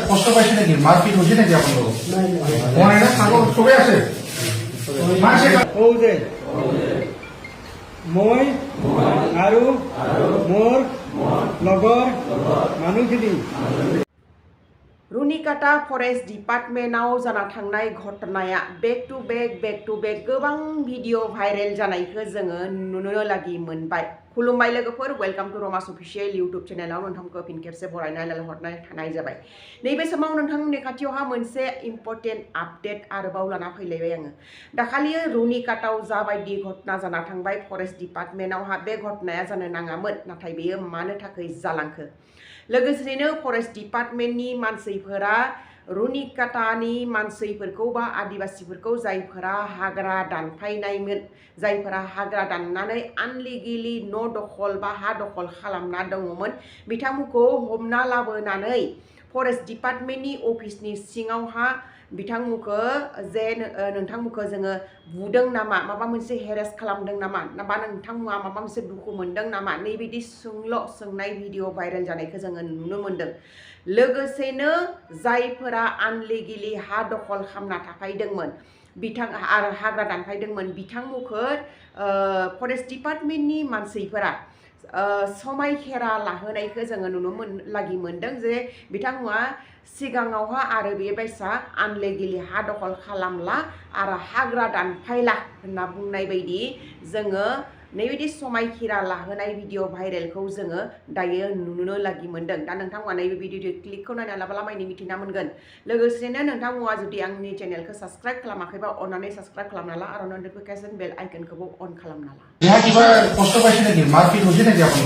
কষ্ট পাইছে নাকি মাৰপিট হয়েছে নাকি আপনাৰ মনে না ছাগল সবে আছে মই আৰু মোৰ লগৰ মানুহখিনি रुनिकाटा फरेस्ट डिपार्टमेन्टआव जाना थांनाय घटनाया बेक टू बेक गोबां भिडिअ भाइरेल जानायखौ जोङो नुनो लागि मोनबाय। खुलुमबाय लोगोफोर, वेलकाम टू रमास अफिशियल यूट्यूब चेनेलाव नोंथांखौ फिन खेबसे बरायनाय हरनाय थानाय जाबाय। नैबे समाव नोंथांनि खाथियावहा मोनसे इम्पर्टेन्ट आपडेट आरोबाव लाना फैलायबाय आङो। दाखालि रुनिकाटाव जाबायदि घटना जाना थांबाय फरेस्ट डिपार्टमेन्टआवहा बे घटनाया जानो नाङामोन, नाथाय बेयो मानो थाखाय जालांखो। लोगोसेनो फरेस्ट डिपार्टमेन्टनि मानसिफोरा रुनिकाटानि मानसिफोरखौ बा आदिवासिफोरखौ जायफोरा हाग्रा दानफायनायमोन, जायफोरा हाग्रा दाननानै आनलिगेलि न' दखल बा हा दखल खालामना दङमोन, बिथांमोनखौ हमना लाबोनानै फरेस्ट डिपार्टमेन्टनि अफिसनि सिङावहा बिथांमोनखौ जे नोंथांमोनखौ जोङो बुदों नामा, माबा मोनसे हेरेस खालामदों नामा, बा नोंथांमोना माबा मोनसे दुखु मोनदों नामा, नैबायदि सोंनाय भिडिअ भाइरेल जानायखौ जोङो नुनो मोनदों। लोगोसेनो जायफोरा आनलिगेलि हा दखल खालामना थाफायदोंमोन आरो हाग्रा दानफायदोंमोन, बिथांमोनखौ फरेस्ट डिपार्टमेन्टनि मानसिफोरा समायखेरा लाहोनायखौ जोङो नुनो मोनदों जे बिथांमोना सिगाङावहा आरो बेबायसा आनलिगेलि हा दखल खालामला आरो हाग्रा दानफायला होनना बुंनाय बायदि जोङो नैबायदि समायखेरा लाहोनाय भिडिअ भाइरेलखौ जोङो दायो नुनो लागि मोनदों। दा नोंथांमोना नैबे भिडिअ क्लिपखौ नायना लाब्ला माने मिथिना मोनगोन। लोगोसेनो नोंथांमोना जुदि आंनि चेनेलखौ साबस्क्राइब खालामाखैबा अन्नानै साबस्क्राइब खालामना ला आरो नटिफिकेशन बेल आइकनखौबो अन खालामना ला। यहाँ किबा कष्ट पाইছে নাকি মারপিট হয়েছে নাকি আপনার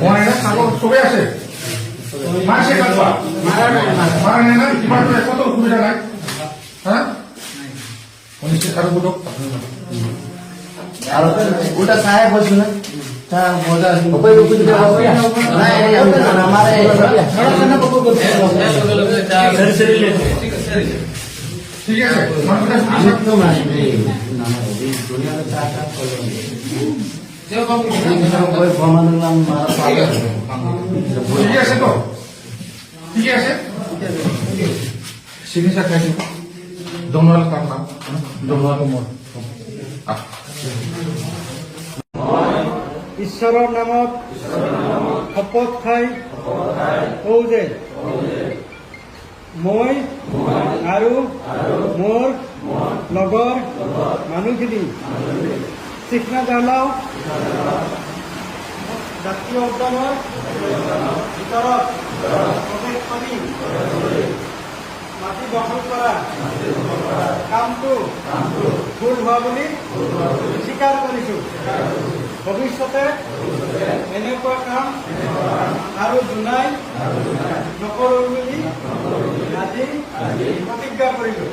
মনে না ছাগল সবে আছে মারছে কাটবা মারা নাই না কিবা কত অসুবিধা নাই হ্যাঁ অনিশ্চিত কারো বলো আর ওটা সাহেব বলছিল তা মজা ওপরে উপরে দিতে হবে না আমারে খানা পকো করতে ঠিক আছে আমি তো মানে না এই দুনিয়াতে চাটা করব যেরকম ওই ফরমালাম মারা পাবে ঠিক আছে তো ঠিক আছে সিগনেচার খাইছো দমনাল কার নাম দমনাল কুমার ঈশ্বৰৰ নামত শপত খাই কওঁ যে মই আৰু মোৰ লগৰ মানুহখিনি চিকনাজালাও জাতীয় উদ্যানৰ ভিতৰত প্ৰৱেশ কৰি মাটি দখল কৰা কামটো ভুল হোৱা বুলি স্বীকাৰ কৰিছোঁ। ভৱিষ্যতে এনেকুৱা কাম আৰু জোনাই নকৰোঁ বুলি আজি প্ৰতিজ্ঞা কৰিলোঁ।